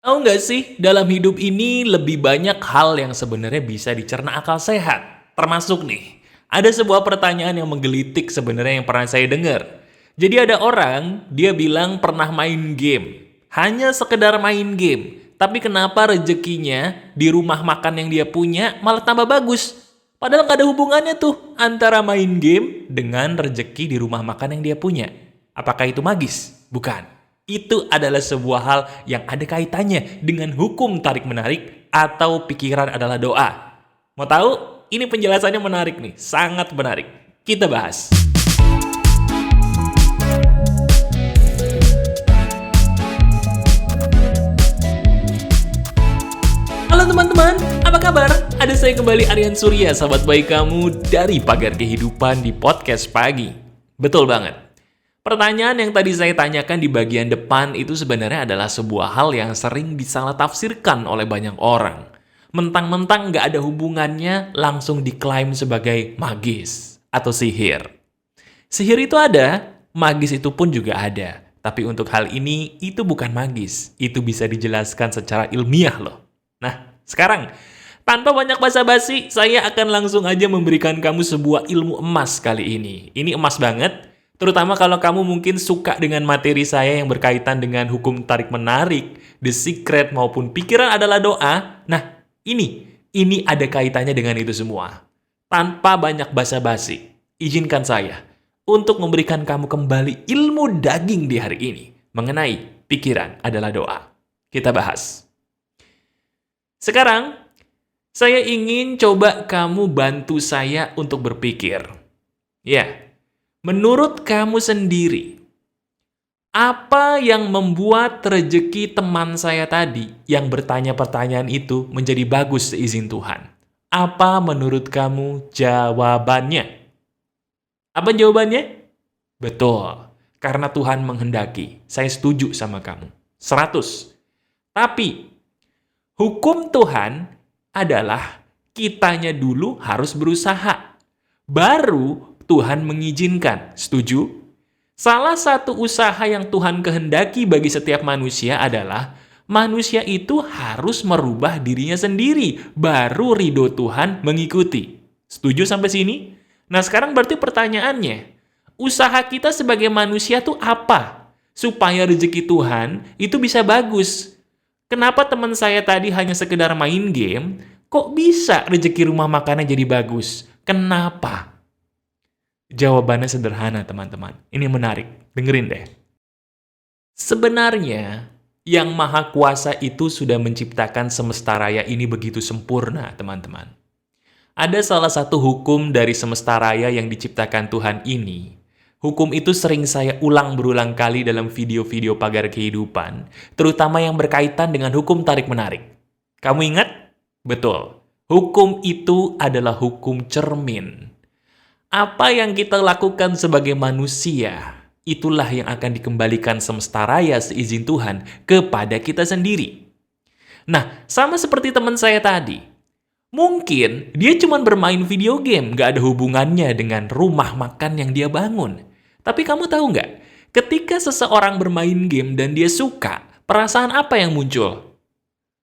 Tahu nggak sih, dalam hidup ini lebih banyak hal yang sebenarnya bisa dicerna akal sehat. Termasuk nih, ada sebuah pertanyaan yang menggelitik sebenarnya yang pernah saya dengar. Jadi ada orang, dia bilang pernah main game. Hanya sekedar main game. Tapi kenapa rezekinya di rumah makan yang dia punya malah tambah bagus? Padahal nggak ada hubungannya tuh antara main game dengan rezeki di rumah makan yang dia punya. Apakah itu magis? Bukan. Itu adalah sebuah hal yang ada kaitannya dengan hukum tarik-menarik atau pikiran adalah doa. Mau tahu? Ini penjelasannya menarik nih, sangat menarik. Kita bahas. Halo teman-teman, apa kabar? Ada saya kembali Aryan Surya, sahabat baik kamu dari Pagar Kehidupan di Podcast Pagi. Betul banget. Pertanyaan yang tadi saya tanyakan di bagian depan itu sebenarnya adalah sebuah hal yang sering disalah tafsirkan oleh banyak orang. Mentang-mentang nggak ada hubungannya langsung diklaim sebagai magis atau sihir. Sihir itu ada, magis itu pun juga ada. Tapi untuk hal ini, itu bukan magis. Itu bisa dijelaskan secara ilmiah loh. Nah, sekarang, tanpa banyak basa-basi, saya akan langsung aja memberikan kamu sebuah ilmu emas kali ini. Ini emas banget. Terutama kalau kamu mungkin suka dengan materi saya yang berkaitan dengan hukum tarik-menarik, The Secret maupun pikiran adalah doa. Nah, ini ada kaitannya dengan itu semua. Tanpa banyak basa-basi, izinkan saya untuk memberikan kamu kembali ilmu daging di hari ini mengenai pikiran adalah doa. Kita bahas. Sekarang, saya ingin coba kamu bantu saya untuk berpikir. Ya. Menurut kamu sendiri, apa yang membuat rezeki teman saya tadi yang bertanya pertanyaan itu menjadi bagus seizin Tuhan? Apa menurut kamu jawabannya? Apa jawabannya? Betul, karena Tuhan menghendaki. Saya setuju sama kamu. 100. Tapi, hukum Tuhan adalah kitanya dulu harus berusaha. Baru Tuhan mengizinkan. Setuju? Salah satu usaha yang Tuhan kehendaki bagi setiap manusia adalah manusia itu harus merubah dirinya sendiri. Baru ridho Tuhan mengikuti. Setuju sampai sini? Nah, sekarang berarti pertanyaannya, usaha kita sebagai manusia tuh apa? Supaya rezeki Tuhan itu bisa bagus. Kenapa teman saya tadi hanya sekedar main game, kok bisa rezeki rumah makannya jadi bagus? Kenapa? Jawabannya sederhana, teman-teman. Ini menarik. Dengerin deh. Sebenarnya, yang Maha Kuasa itu sudah menciptakan semesta raya ini begitu sempurna, teman-teman. Ada salah satu hukum dari semesta raya yang diciptakan Tuhan ini. Hukum itu sering saya ulang berulang kali dalam video-video Pagar Kehidupan, terutama yang berkaitan dengan hukum tarik-menarik. Kamu ingat? Betul. Hukum itu adalah hukum cermin. Apa yang kita lakukan sebagai manusia, itulah yang akan dikembalikan semesta raya seizin Tuhan kepada kita sendiri. Nah, sama seperti teman saya tadi. Mungkin dia cuma bermain video game, nggak ada hubungannya dengan rumah makan yang dia bangun. Tapi kamu tahu nggak, ketika seseorang bermain game dan dia suka, perasaan apa yang muncul?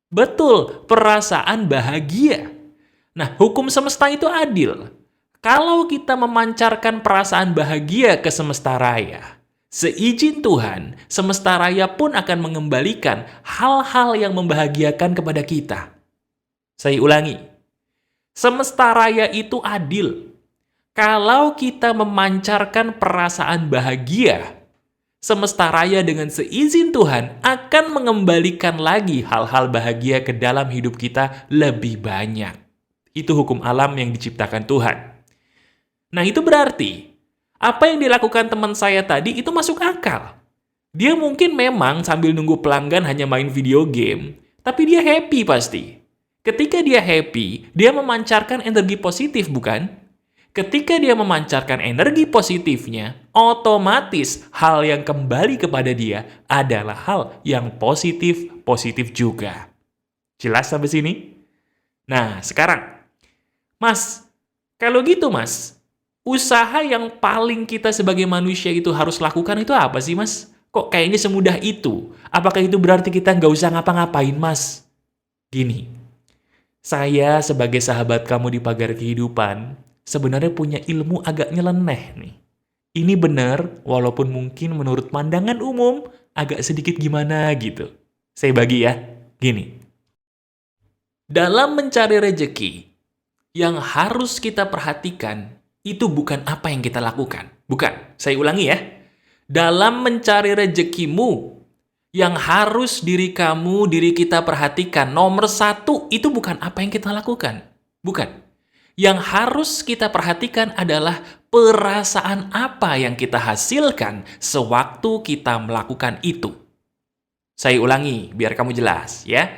Betul, perasaan bahagia. Nah, hukum semesta itu adil. Kalau kita memancarkan perasaan bahagia ke semesta raya, seizin Tuhan, semesta raya pun akan mengembalikan hal-hal yang membahagiakan kepada kita. Saya ulangi, semesta raya itu adil. Kalau kita memancarkan perasaan bahagia, semesta raya dengan seizin Tuhan akan mengembalikan lagi hal-hal bahagia ke dalam hidup kita lebih banyak. Itu hukum alam yang diciptakan Tuhan. Nah, itu berarti apa yang dilakukan teman saya tadi itu masuk akal. Dia mungkin memang sambil nunggu pelanggan hanya main video game, tapi dia happy pasti. Ketika dia happy, dia memancarkan energi positif, bukan? Ketika dia memancarkan energi positifnya, otomatis hal yang kembali kepada dia adalah hal yang positif juga. Jelas sampai sini? Nah, sekarang, Mas, kalau gitu Mas, usaha yang paling kita sebagai manusia itu harus lakukan itu apa sih, Mas? Kok kayaknya semudah itu? Apakah itu berarti kita nggak usah ngapa-ngapain, Mas? Gini, saya sebagai sahabat kamu di pagar kehidupan, sebenarnya punya ilmu agak nyeleneh nih. Ini benar, walaupun mungkin menurut pandangan umum, agak sedikit gimana gitu. Saya bagi ya, gini. Dalam mencari rejeki, yang harus kita perhatikan, itu bukan apa yang kita lakukan. Bukan, saya ulangi ya. Dalam mencari rejekimu, yang harus diri kamu, diri kita perhatikan, nomor satu itu bukan apa yang kita lakukan. Bukan. Yang harus kita perhatikan adalah perasaan apa yang kita hasilkan sewaktu kita melakukan itu. Saya ulangi, biar kamu jelas ya.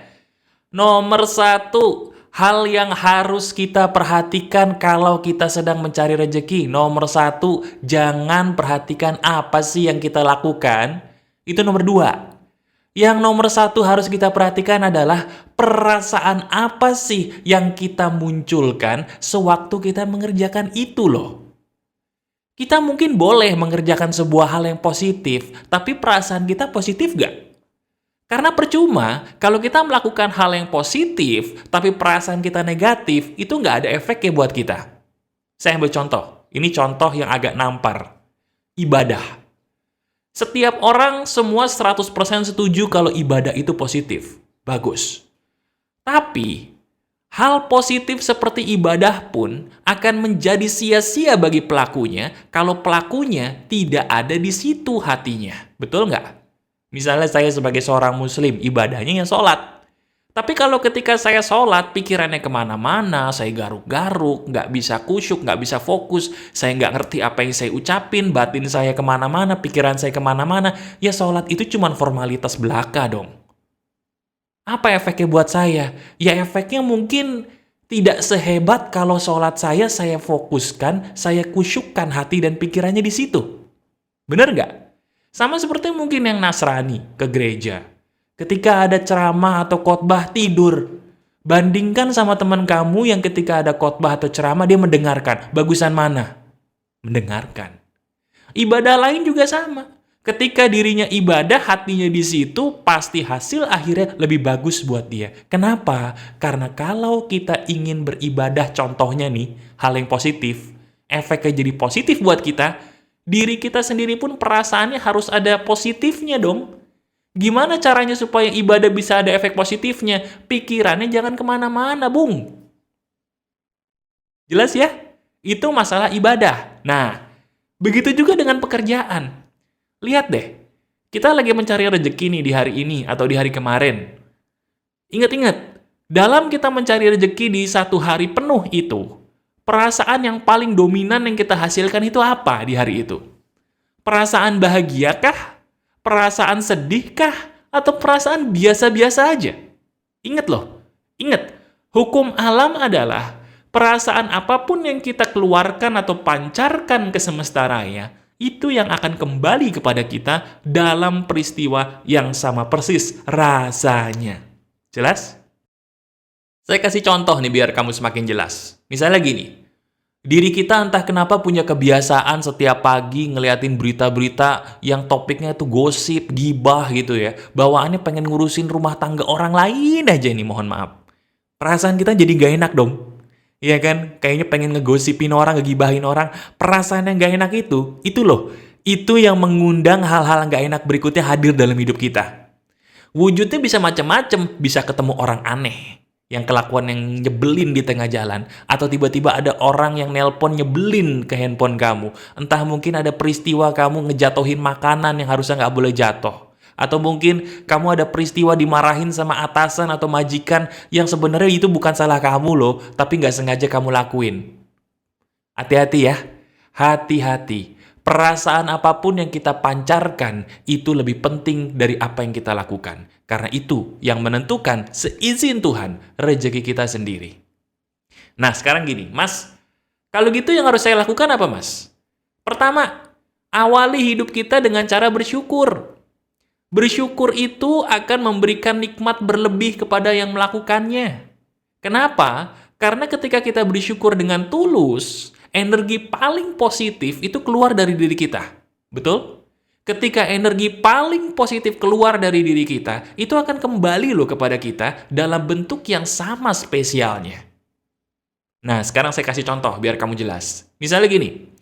Nomor satu, hal yang harus kita perhatikan kalau kita sedang mencari rejeki. Nomor satu, jangan perhatikan apa sih yang kita lakukan. Itu nomor dua. Yang nomor satu harus kita perhatikan adalah perasaan apa sih yang kita munculkan sewaktu kita mengerjakan itu loh. Kita mungkin boleh mengerjakan sebuah hal yang positif, tapi perasaan kita positif gak? Karena percuma, kalau kita melakukan hal yang positif, tapi perasaan kita negatif, itu nggak ada efeknya buat kita. Saya ambil contoh. Ini contoh yang agak nampar. Ibadah. Setiap orang semua 100% setuju kalau ibadah itu positif. Bagus. Tapi, hal positif seperti ibadah pun akan menjadi sia-sia bagi pelakunya kalau pelakunya tidak ada di situ hatinya. Betul nggak? Misalnya saya sebagai seorang muslim, ibadahnya yang sholat. Tapi kalau ketika saya sholat, pikirannya kemana-mana, saya garuk-garuk, nggak bisa kusyuk, nggak bisa fokus, saya nggak ngerti apa yang saya ucapin, batin saya kemana-mana, pikiran saya kemana-mana, ya sholat itu cuma formalitas belaka dong. Apa efeknya buat saya? Ya efeknya mungkin tidak sehebat kalau sholat saya fokuskan, saya kusyukkan hati dan pikirannya di situ. Bener nggak? Sama seperti mungkin yang Nasrani ke gereja. Ketika ada ceramah atau khotbah tidur. Bandingkan sama teman kamu yang ketika ada khotbah atau ceramah dia mendengarkan. Bagusan mana? Mendengarkan. Ibadah lain juga sama. Ketika dirinya ibadah, hatinya di situ, pasti hasil akhirnya lebih bagus buat dia. Kenapa? Karena kalau kita ingin beribadah, contohnya nih, hal yang positif, efeknya jadi positif buat kita, diri kita sendiri pun perasaannya harus ada positifnya dong. Gimana caranya supaya ibadah bisa ada efek positifnya? Pikirannya jangan kemana-mana, Bung. Jelas ya? Itu masalah ibadah. Nah, begitu juga dengan pekerjaan. Lihat deh, kita lagi mencari rezeki nih di hari ini atau di hari kemarin. Ingat-ingat, dalam kita mencari rezeki di satu hari penuh itu, perasaan yang paling dominan yang kita hasilkan itu apa di hari itu? Perasaan bahagiakah? Perasaan sedihkah? Atau perasaan biasa-biasa aja? Ingat loh, ingat, hukum alam adalah perasaan apapun yang kita keluarkan atau pancarkan ke semesta raya, itu yang akan kembali kepada kita dalam peristiwa yang sama persis rasanya. Jelas? Saya kasih contoh nih biar kamu semakin jelas. Misalnya gini, diri kita entah kenapa punya kebiasaan setiap pagi ngeliatin berita-berita yang topiknya itu gosip, gibah gitu ya. Bawaannya pengen ngurusin rumah tangga orang lain aja nih, mohon maaf. Perasaan kita jadi gak enak dong. Iya kan? Kayaknya pengen ngegosipin orang, ngegibahin orang. Perasaan yang gak enak itu loh. Itu yang mengundang hal-hal gak enak berikutnya hadir dalam hidup kita. Wujudnya bisa macam-macam, bisa ketemu orang aneh, yang kelakuan yang nyebelin di tengah jalan, atau tiba-tiba ada orang yang nelpon nyebelin ke handphone kamu. Entah mungkin ada peristiwa kamu ngejatuhin makanan yang harusnya nggak boleh jatuh. Atau mungkin kamu ada peristiwa dimarahin sama atasan atau majikan yang sebenarnya itu bukan salah kamu loh, tapi nggak sengaja kamu lakuin. Hati-hati ya, hati-hati. Perasaan apapun yang kita pancarkan itu lebih penting dari apa yang kita lakukan. Karena itu yang menentukan seizin Tuhan rezeki kita sendiri. Nah sekarang gini, Mas, kalau gitu yang harus saya lakukan apa, Mas? Pertama, awali hidup kita dengan cara bersyukur. Bersyukur itu akan memberikan nikmat berlebih kepada yang melakukannya. Kenapa? Karena ketika kita bersyukur dengan tulus, energi paling positif itu keluar dari diri kita. Betul? Ketika energi paling positif keluar dari diri kita, itu akan kembali loh kepada kita dalam bentuk yang sama spesialnya. Nah, sekarang saya kasih contoh biar kamu jelas. Misalnya gini,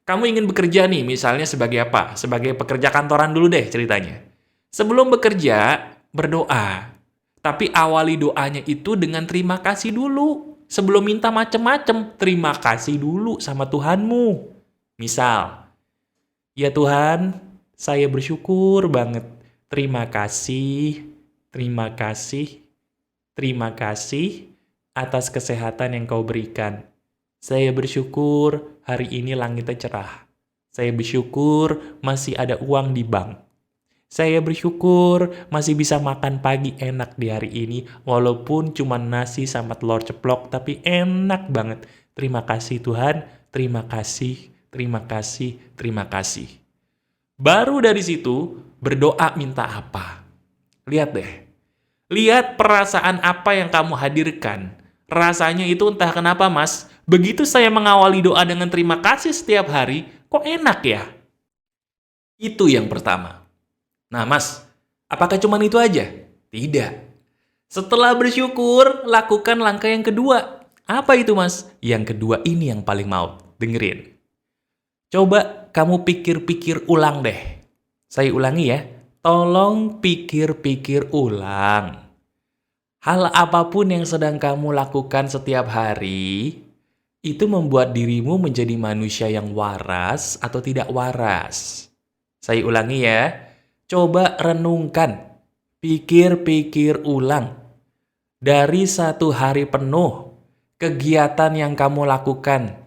kamu ingin bekerja nih, misalnya sebagai apa? Sebagai pekerja kantoran dulu deh ceritanya. Sebelum bekerja, berdoa. Tapi awali doanya itu dengan terima kasih dulu. Sebelum minta macem-macem, terima kasih dulu sama Tuhanmu. Misal, ya Tuhan, saya bersyukur banget. Terima kasih, terima kasih, terima kasih atas kesehatan yang kau berikan. Saya bersyukur hari ini langitnya cerah. Saya bersyukur masih ada uang di bank. Saya bersyukur masih bisa makan pagi enak di hari ini, walaupun cuma nasi sama telur ceplok, tapi enak banget. Terima kasih Tuhan, terima kasih, terima kasih, terima kasih. Baru dari situ, berdoa minta apa? Lihat deh. Lihat perasaan apa yang kamu hadirkan. Rasanya itu entah kenapa, Mas. Begitu saya mengawali doa dengan terima kasih setiap hari, kok enak ya? Itu yang pertama. Nah, Mas, apakah cuma itu aja? Tidak. Setelah bersyukur, lakukan langkah yang kedua. Apa itu, Mas? Yang kedua ini yang paling maut. Dengerin. Coba kamu pikir-pikir ulang deh. Saya ulangi ya. Tolong pikir-pikir ulang. Hal apapun yang sedang kamu lakukan setiap hari, itu membuat dirimu menjadi manusia yang waras atau tidak waras. Saya ulangi ya. Coba renungkan. Pikir-pikir ulang. Dari satu hari penuh, kegiatan yang kamu lakukan,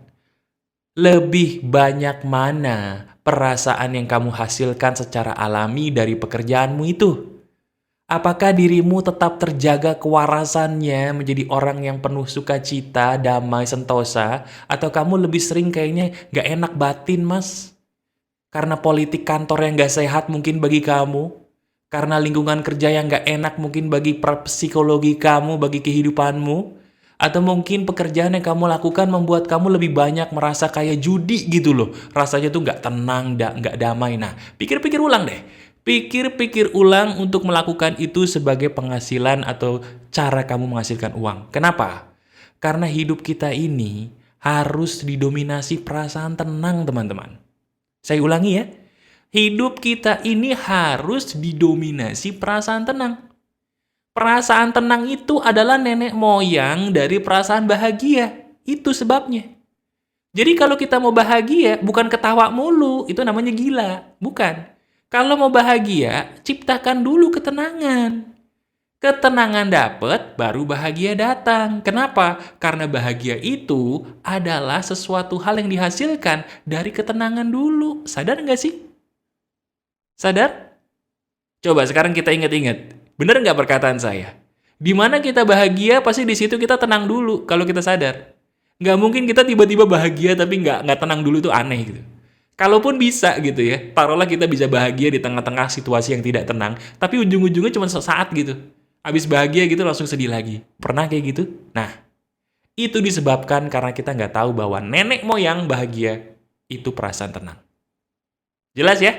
lebih banyak mana perasaan yang kamu hasilkan secara alami dari pekerjaanmu itu? Apakah dirimu tetap terjaga kewarasannya menjadi orang yang penuh sukacita, damai, sentosa? Atau kamu lebih sering kayaknya gak enak batin, Mas? Karena politik kantor yang gak sehat mungkin bagi kamu? Karena lingkungan kerja yang gak enak mungkin bagi psikologi kamu, bagi kehidupanmu? Atau mungkin pekerjaan yang kamu lakukan membuat kamu lebih banyak merasa kayak judi gitu loh. Rasanya tuh gak tenang, gak damai. Nah, pikir-pikir ulang deh. Pikir-pikir ulang untuk melakukan itu sebagai penghasilan atau cara kamu menghasilkan uang. Kenapa? Karena hidup kita ini harus didominasi perasaan tenang, teman-teman. Saya ulangi ya. Hidup kita ini harus didominasi perasaan tenang. Perasaan tenang itu adalah nenek moyang dari perasaan bahagia. Itu sebabnya. Jadi kalau kita mau bahagia, bukan ketawa mulu. Itu namanya gila. Bukan. Kalau mau bahagia, ciptakan dulu ketenangan. Ketenangan dapat, baru bahagia datang. Kenapa? Karena bahagia itu adalah sesuatu hal yang dihasilkan dari ketenangan dulu. Sadar nggak sih? Sadar? Coba sekarang kita ingat-ingat. Bener nggak perkataan saya? Di mana kita bahagia, pasti di situ kita tenang dulu kalau kita sadar. Nggak mungkin kita tiba-tiba bahagia tapi nggak tenang dulu, itu aneh gitu. Kalaupun bisa gitu ya, taruhlah kita bisa bahagia di tengah-tengah situasi yang tidak tenang, tapi ujung-ujungnya cuma sesaat gitu. Habis bahagia gitu langsung sedih lagi. Pernah kayak gitu? Nah, itu disebabkan karena kita nggak tahu bahwa nenek moyang bahagia itu perasaan tenang. Jelas ya?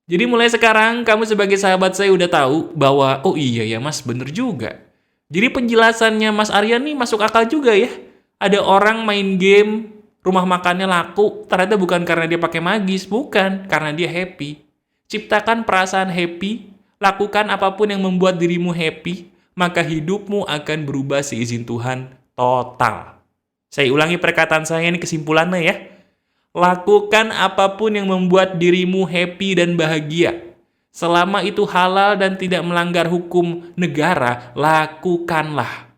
Jadi mulai sekarang kamu sebagai sahabat saya udah tahu bahwa oh iya ya Mas, bener juga. Jadi penjelasannya Mas Arya nih masuk akal juga ya. Ada orang main game, rumah makannya laku, ternyata bukan karena dia pakai magis, bukan, karena dia happy. Ciptakan perasaan happy. Lakukan apapun yang membuat dirimu happy, maka hidupmu akan berubah seizin Tuhan total. Saya ulangi perkataan saya ini kesimpulannya ya. Lakukan apapun yang membuat dirimu happy dan bahagia. Selama itu halal dan tidak melanggar hukum negara, lakukanlah.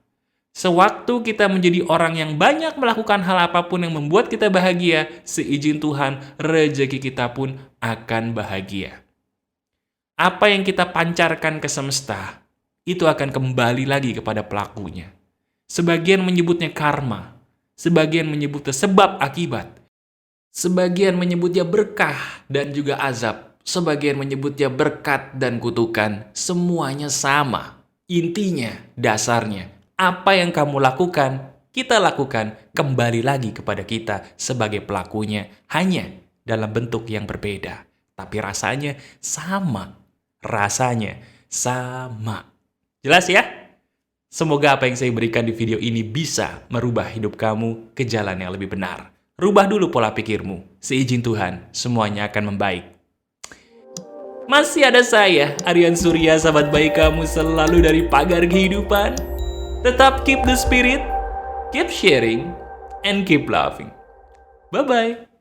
Sewaktu kita menjadi orang yang banyak melakukan hal apapun yang membuat kita bahagia, seizin Tuhan, rezeki kita pun akan bahagia. Apa yang kita pancarkan ke semesta, itu akan kembali lagi kepada pelakunya. Sebagian menyebutnya karma, sebagian menyebutnya sebab akibat, sebagian menyebutnya berkah dan juga azab, sebagian menyebutnya berkat dan kutukan, semuanya sama. Intinya, dasarnya, apa yang kamu lakukan, kita lakukan kembali lagi kepada kita sebagai pelakunya, hanya dalam bentuk yang berbeda. tapi rasanya sama. Rasanya sama. Jelas ya? Semoga apa yang saya berikan di video ini bisa merubah hidup kamu ke jalan yang lebih benar. Rubah dulu pola pikirmu. Seizin Tuhan, semuanya akan membaik. Masih ada saya, Aryan Surya, sahabat baik kamu selalu dari pagar kehidupan. Tetap keep the spirit, keep sharing, and keep loving. Bye-bye.